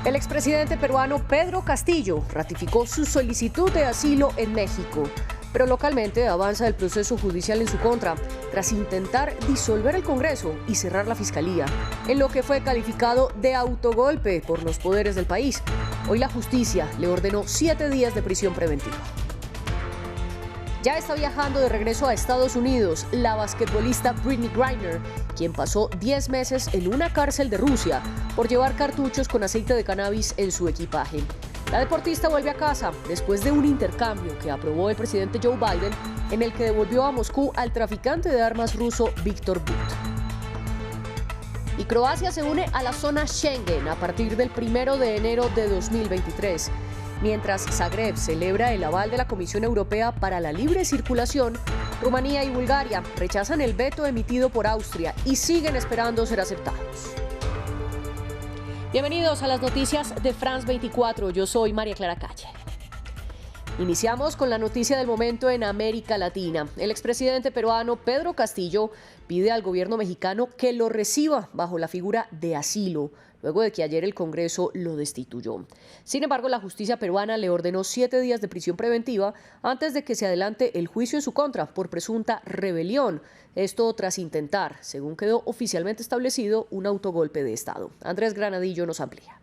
El expresidente peruano Pedro Castillo ratificó su solicitud de asilo en México, pero localmente avanza el proceso judicial en su contra, tras intentar disolver el Congreso y cerrar la Fiscalía, en lo que fue calificado de autogolpe por los poderes del país. Hoy la justicia le ordenó 7 días de prisión preventiva. Ya está viajando de regreso a Estados Unidos la basquetbolista Brittney Griner, quien pasó 10 meses en una cárcel de Rusia por llevar cartuchos con aceite de cannabis en su equipaje. La deportista vuelve a casa después de un intercambio que aprobó el presidente Joe Biden, en el que devolvió a Moscú al traficante de armas ruso Viktor Bout. Y Croacia se une a la zona Schengen a partir del 1 de enero de 2023. Mientras Zagreb celebra el aval de la Comisión Europea para la libre circulación, Rumanía y Bulgaria rechazan el veto emitido por Austria y siguen esperando ser aceptados. Bienvenidos a las noticias de France 24. Yo soy María Clara Calle. Iniciamos con la noticia del momento en América Latina. El expresidente peruano Pedro Castillo pide al gobierno mexicano que lo reciba bajo la figura de asilo, luego de que ayer el Congreso lo destituyó. Sin embargo, la justicia peruana le ordenó 7 días de prisión preventiva antes de que se adelante el juicio en su contra por presunta rebelión. Esto tras intentar, según quedó oficialmente establecido, un autogolpe de Estado. Andrés Granadillo nos amplía.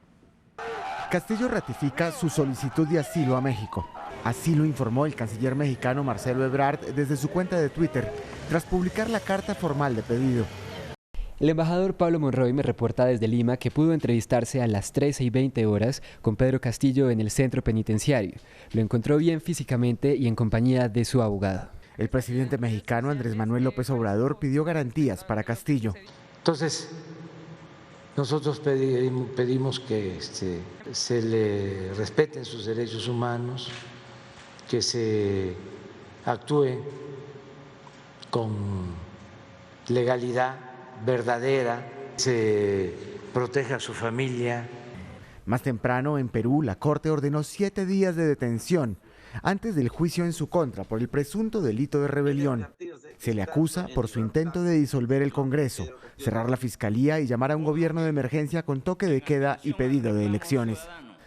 Castillo ratifica su solicitud de asilo a México. Así lo informó el canciller mexicano Marcelo Ebrard desde su cuenta de Twitter, tras publicar la carta formal de pedido. El embajador Pablo Monroy me reporta desde Lima que pudo entrevistarse a las 13:20 horas con Pedro Castillo en el centro penitenciario. Lo encontró bien físicamente y en compañía de su abogado. El presidente mexicano Andrés Manuel López Obrador pidió garantías para Castillo. Entonces, nosotros pedimos que se le respeten sus derechos humanos, que se actúe con legalidad verdadera, se proteja a su familia. Más temprano, en Perú, la Corte ordenó 7 días de detención antes del juicio en su contra por el presunto delito de rebelión. Se le acusa por su intento de disolver el Congreso, cerrar la Fiscalía y llamar a un gobierno de emergencia con toque de queda y pedido de elecciones.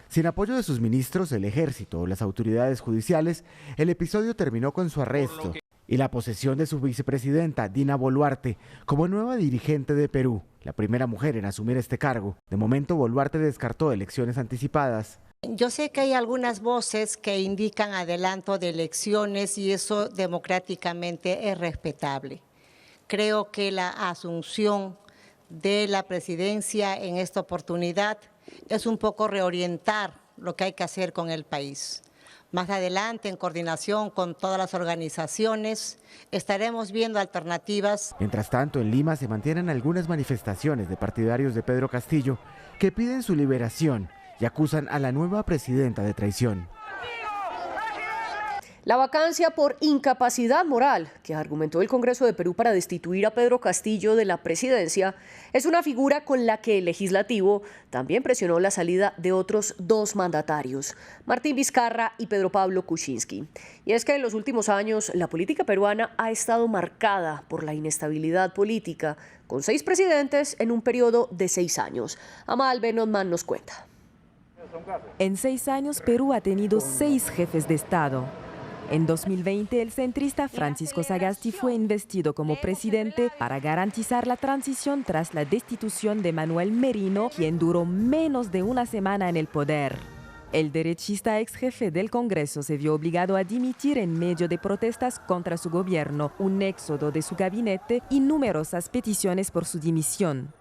Sin apoyo de sus ministros, el ejército o las autoridades judiciales, el episodio terminó con su arresto y la posesión de su vicepresidenta, Dina Boluarte, como nueva dirigente de Perú, la primera mujer en asumir este cargo. De momento, Boluarte descartó elecciones anticipadas. Yo sé que hay algunas voces que indican adelanto de elecciones y eso democráticamente es respetable. Creo que la asunción de la presidencia en esta oportunidad es un poco reorientar lo que hay que hacer con el país. Más adelante, en coordinación con todas las organizaciones, estaremos viendo alternativas. Mientras tanto, en Lima se mantienen algunas manifestaciones de partidarios de Pedro Castillo que piden su liberación y acusan a la nueva presidenta de traición. La vacancia por incapacidad moral que argumentó el Congreso de Perú para destituir a Pedro Castillo de la presidencia es una figura con la que el legislativo también presionó la salida de otros 2 mandatarios, Martín Vizcarra y Pedro Pablo Kuczynski. Y es que en los últimos años la política peruana ha estado marcada por la inestabilidad política, con 6 presidentes en un periodo de 6 años. Amal Benotman nos cuenta. En 6 años Perú ha tenido 6 jefes de Estado. En 2020, el centrista Francisco Sagasti fue investido como presidente para garantizar la transición tras la destitución de Manuel Merino, quien duró menos de una semana en el poder. El derechista ex jefe del Congreso se vio obligado a dimitir en medio de protestas contra su gobierno, un éxodo de su gabinete y numerosas peticiones por su dimisión.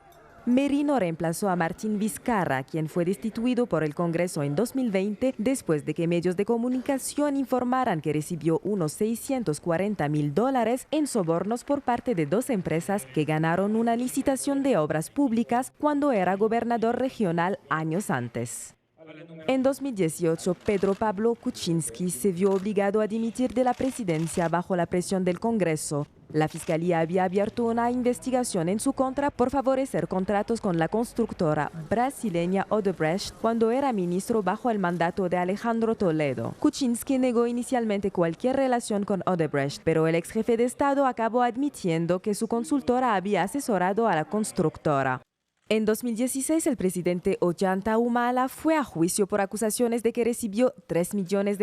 Merino reemplazó a Martín Vizcarra, quien fue destituido por el Congreso en 2020 después de que medios de comunicación informaran que recibió unos $640.000 en sobornos por parte de 2 empresas que ganaron una licitación de obras públicas cuando era gobernador regional años antes. En 2018, Pedro Pablo Kuczynski se vio obligado a dimitir de la presidencia bajo la presión del Congreso. La Fiscalía había abierto una investigación en su contra por favorecer contratos con la constructora brasileña Odebrecht cuando era ministro bajo el mandato de Alejandro Toledo. Kuczynski negó inicialmente cualquier relación con Odebrecht, pero el ex jefe de Estado acabó admitiendo que su consultora había asesorado a la constructora. En 2016, el presidente Ollanta Humala fue a juicio por acusaciones de que recibió $3 millones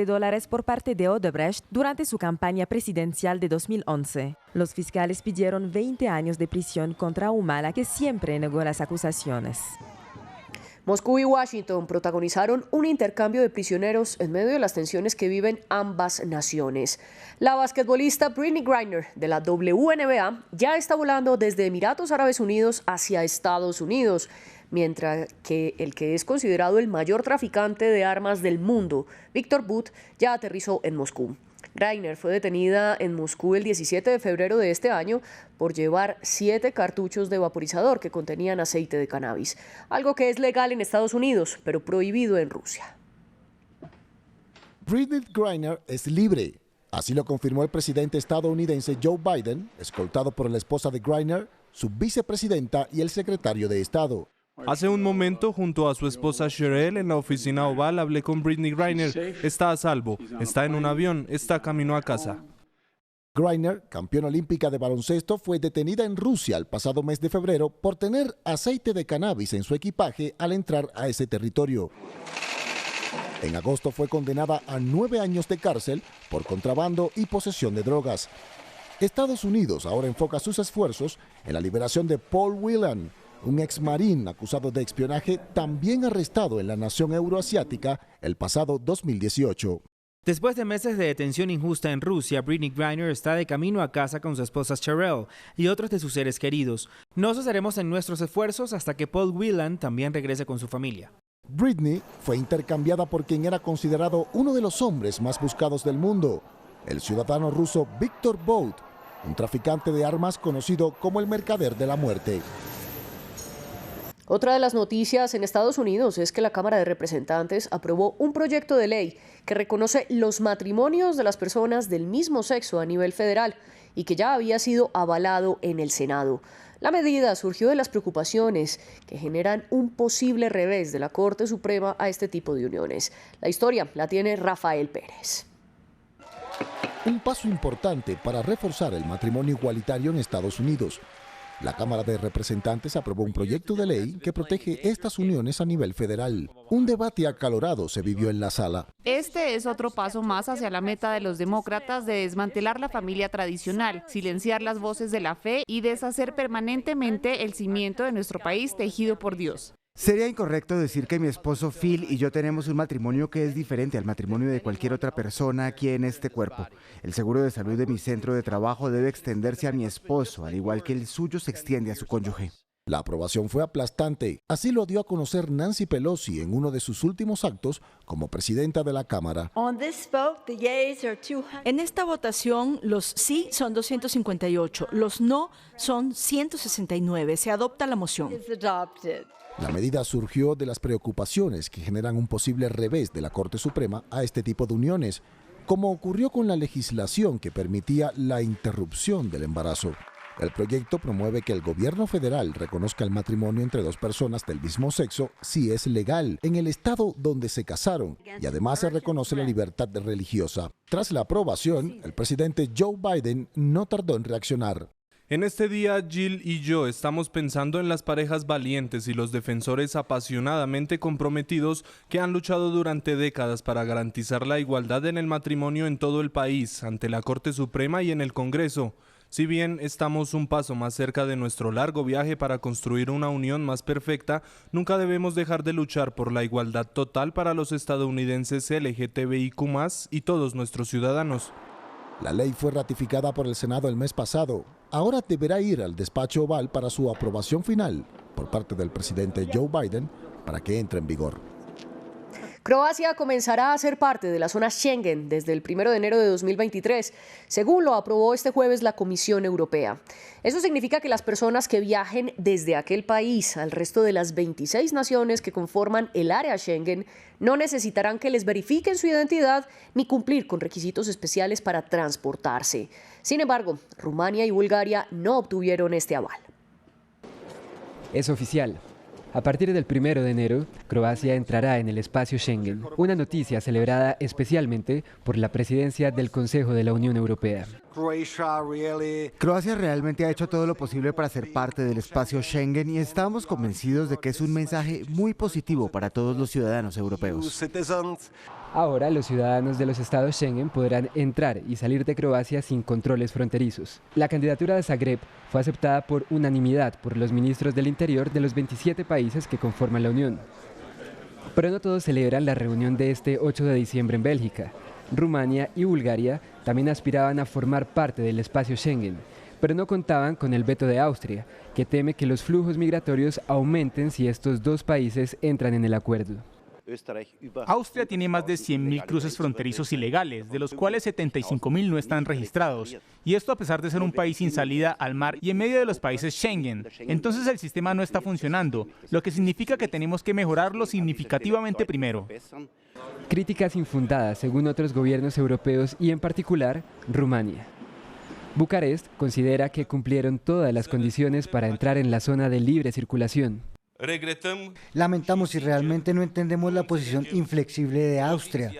por parte de Odebrecht durante su campaña presidencial de 2011. Los fiscales pidieron 20 años de prisión contra Humala, que siempre negó las acusaciones. Moscú y Washington protagonizaron un intercambio de prisioneros en medio de las tensiones que viven ambas naciones. La basquetbolista Brittney Griner de la WNBA ya está volando desde Emiratos Árabes Unidos hacia Estados Unidos, mientras que el que es considerado el mayor traficante de armas del mundo, Viktor Bout, ya aterrizó en Moscú. Griner fue detenida en Moscú el 17 de febrero de este año por llevar 7 cartuchos de vaporizador que contenían aceite de cannabis, algo que es legal en Estados Unidos, pero prohibido en Rusia. Brittney Griner es libre. Así lo confirmó el presidente estadounidense Joe Biden, escoltado por la esposa de Griner, su vicepresidenta y el secretario de Estado. Hace un momento, junto a su esposa Sherelle, en la oficina oval, hablé con Brittney Griner. Está a salvo, está en un avión, está camino a casa. Griner, campeona olímpica de baloncesto, fue detenida en Rusia el pasado mes de febrero por tener aceite de cannabis en su equipaje al entrar a ese territorio. En agosto fue condenada a 9 años de cárcel por contrabando y posesión de drogas. Estados Unidos ahora enfoca sus esfuerzos en la liberación de Paul Whelan, un ex marín acusado de espionaje también arrestado en la nación euroasiática el pasado 2018. Después de meses de detención injusta en Rusia, Brittney Griner está de camino a casa con su esposa Sherelle y otros de sus seres queridos. No cesaremos en nuestros esfuerzos hasta que Paul Whelan también regrese con su familia. Brittney fue intercambiada por quien era considerado uno de los hombres más buscados del mundo, el ciudadano ruso Viktor Bout, un traficante de armas conocido como el mercader de la muerte. Otra de las noticias en Estados Unidos es que la Cámara de Representantes aprobó un proyecto de ley que reconoce los matrimonios de las personas del mismo sexo a nivel federal y que ya había sido avalado en el Senado. La medida surgió de las preocupaciones que generan un posible revés de la Corte Suprema a este tipo de uniones. La historia la tiene Rafael Pérez. Un paso importante para reforzar el matrimonio igualitario en Estados Unidos. La Cámara de Representantes aprobó un proyecto de ley que protege estas uniones a nivel federal. Un debate acalorado se vivió en la sala. Este es otro paso más hacia la meta de los demócratas de desmantelar la familia tradicional, silenciar las voces de la fe y deshacer permanentemente el cimiento de nuestro país tejido por Dios. Sería incorrecto decir que mi esposo Phil y yo tenemos un matrimonio que es diferente al matrimonio de cualquier otra persona aquí en este cuerpo. El seguro de salud de mi centro de trabajo debe extenderse a mi esposo, al igual que el suyo se extiende a su cónyuge. La aprobación fue aplastante. Así lo dio a conocer Nancy Pelosi en uno de sus últimos actos como presidenta de la Cámara. En esta votación, los sí son 258, los no son 169. Se adopta la moción. La medida surgió de las preocupaciones que generan un posible revés de la Corte Suprema a este tipo de uniones, como ocurrió con la legislación que permitía la interrupción del embarazo. El proyecto promueve que el gobierno federal reconozca el matrimonio entre dos personas del mismo sexo si es legal en el estado donde se casaron y además se reconoce la libertad religiosa. Tras la aprobación, el presidente Joe Biden no tardó en reaccionar. En este día, Jill y yo estamos pensando en las parejas valientes y los defensores apasionadamente comprometidos que han luchado durante décadas para garantizar la igualdad en el matrimonio en todo el país, ante la Corte Suprema y en el Congreso. Si bien estamos un paso más cerca de nuestro largo viaje para construir una unión más perfecta, nunca debemos dejar de luchar por la igualdad total para los estadounidenses LGTBIQ+ y todos nuestros ciudadanos. La ley fue ratificada por el Senado el mes pasado. Ahora deberá ir al despacho oval para su aprobación final por parte del presidente Joe Biden para que entre en vigor. Croacia comenzará a ser parte de la zona Schengen desde el 1 de enero de 2023, según lo aprobó este jueves la Comisión Europea. Eso significa que las personas que viajen desde aquel país al resto de las 26 naciones que conforman el área Schengen no necesitarán que les verifiquen su identidad ni cumplir con requisitos especiales para transportarse. Sin embargo, Rumania y Bulgaria no obtuvieron este aval. Es oficial. A partir del 1 de enero, Croacia entrará en el espacio Schengen, una noticia celebrada especialmente por la presidencia del Consejo de la Unión Europea. Croacia realmente ha hecho todo lo posible para ser parte del espacio Schengen y estamos convencidos de que es un mensaje muy positivo para todos los ciudadanos europeos. Ahora los ciudadanos de los estados Schengen podrán entrar y salir de Croacia sin controles fronterizos. La candidatura de Zagreb fue aceptada por unanimidad por los ministros del Interior de los 27 países que conforman la Unión. Pero no todos celebran la reunión de este 8 de diciembre en Bélgica. Rumania y Bulgaria también aspiraban a formar parte del espacio Schengen, pero no contaban con el veto de Austria, que teme que los flujos migratorios aumenten si estos dos países entran en el acuerdo. Austria tiene más de 100.000 cruces fronterizos ilegales, de los cuales 75.000 no están registrados. Y esto a pesar de ser un país sin salida al mar y en medio de los países Schengen. Entonces el sistema no está funcionando, lo que significa que tenemos que mejorarlo significativamente primero. Críticas infundadas según otros gobiernos europeos y en particular Rumania. Bucarest considera que cumplieron todas las condiciones para entrar en la zona de libre circulación. Lamentamos y realmente no entendemos la posición inflexible de Austria.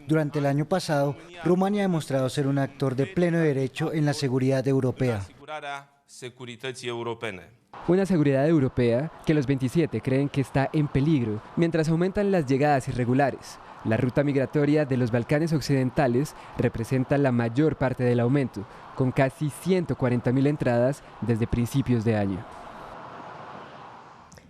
Durante el año pasado, Rumania ha demostrado ser un actor de pleno derecho en la seguridad europea. Una seguridad europea que los 27 creen que está en peligro mientras aumentan las llegadas irregulares. La ruta migratoria de los Balcanes occidentales representa la mayor parte del aumento, con casi 140.000 entradas desde principios de año.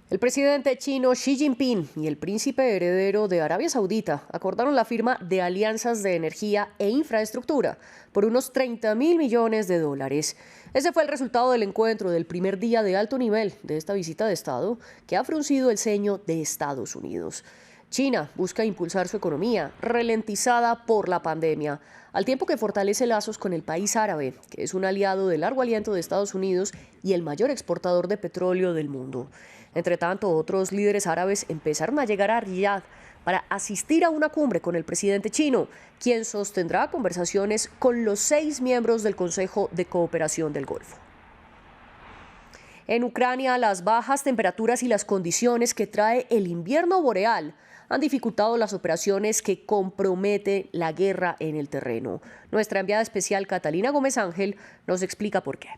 El presidente chino Xi Jinping y el príncipe heredero de Arabia Saudita acordaron la firma de alianzas de energía e infraestructura por unos 30.000 millones de dólares. Ese fue el resultado del encuentro del primer día de alto nivel de esta visita de Estado que ha fruncido el ceño de Estados Unidos. China busca impulsar su economía, ralentizada por la pandemia, al tiempo que fortalece lazos con el país árabe, que es un aliado de largo aliento de Estados Unidos y el mayor exportador de petróleo del mundo. Entre tanto, otros líderes árabes empezaron a llegar a Riyadh para asistir a una cumbre con el presidente chino, quien sostendrá conversaciones con los 6 miembros del Consejo de Cooperación del Golfo. En Ucrania, las bajas temperaturas y las condiciones que trae el invierno boreal han dificultado las operaciones que comprometen la guerra en el terreno. Nuestra enviada especial Catalina Gómez Ángel nos explica por qué.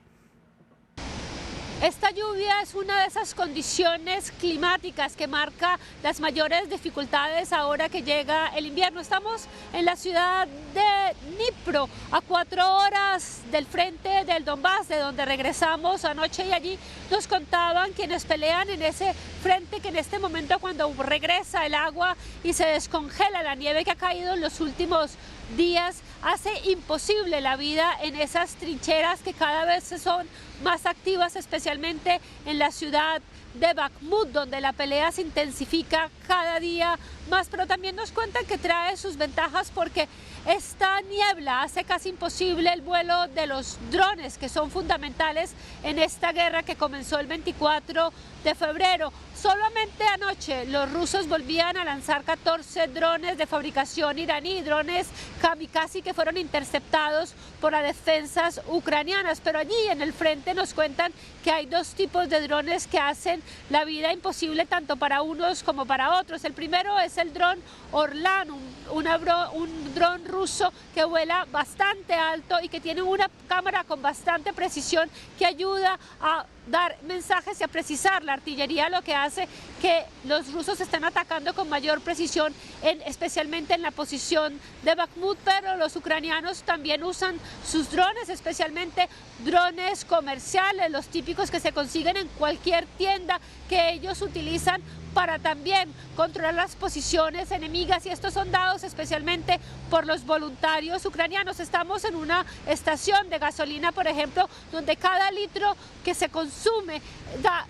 Esta lluvia es una de esas condiciones climáticas que marca las mayores dificultades ahora que llega el invierno. Estamos en la ciudad de Dnipro, a 4 horas del frente del Donbass, de donde regresamos anoche, y allí nos contaban quienes pelean en ese frente que en este momento, cuando regresa el agua y se descongela la nieve que ha caído en los últimos días, hace imposible la vida en esas trincheras que cada vez son más activas, especialmente en la ciudad de Bakhmut, donde la pelea se intensifica cada día más, pero también nos cuentan que trae sus ventajas porque esta niebla hace casi imposible el vuelo de los drones, que son fundamentales en esta guerra que comenzó el 24 de febrero. Solamente anoche los rusos volvían a lanzar 14 drones de fabricación iraní, drones kamikaze que fueron interceptados por las defensas ucranianas, pero allí en el frente nos cuentan que hay 2 tipos de drones que hacen la vida imposible tanto para unos como para otros. El primero es el dron Orlan, un dron ruso que vuela bastante alto y que tiene una cámara con bastante precisión que ayuda a dar mensajes y a precisar la artillería, lo que hace que los rusos estén atacando con mayor precisión, especialmente en la posición de Bakhmut, pero los ucranianos también usan sus drones, especialmente drones comerciales, los típicos que se consiguen en cualquier tienda, que ellos utilizan para también controlar las posiciones enemigas, y estos son dados especialmente por los voluntarios ucranianos. Estamos en una estación de gasolina, por ejemplo, donde cada litro que se consume da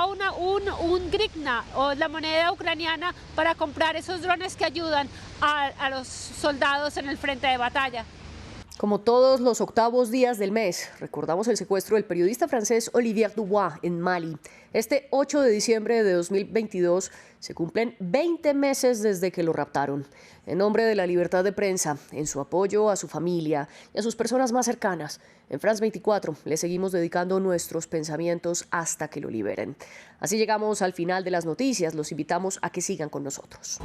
un grivna, o la moneda ucraniana, para comprar esos drones que ayudan a los soldados en el frente de batalla. Como todos los octavos días del mes, recordamos el secuestro del periodista francés Olivier Dubois en Mali. Este 8 de diciembre de 2022 se cumplen 20 meses desde que lo raptaron. En nombre de la libertad de prensa, en su apoyo a su familia y a sus personas más cercanas, en France 24 le seguimos dedicando nuestros pensamientos hasta que lo liberen. Así llegamos al final de las noticias. Los invitamos a que sigan con nosotros.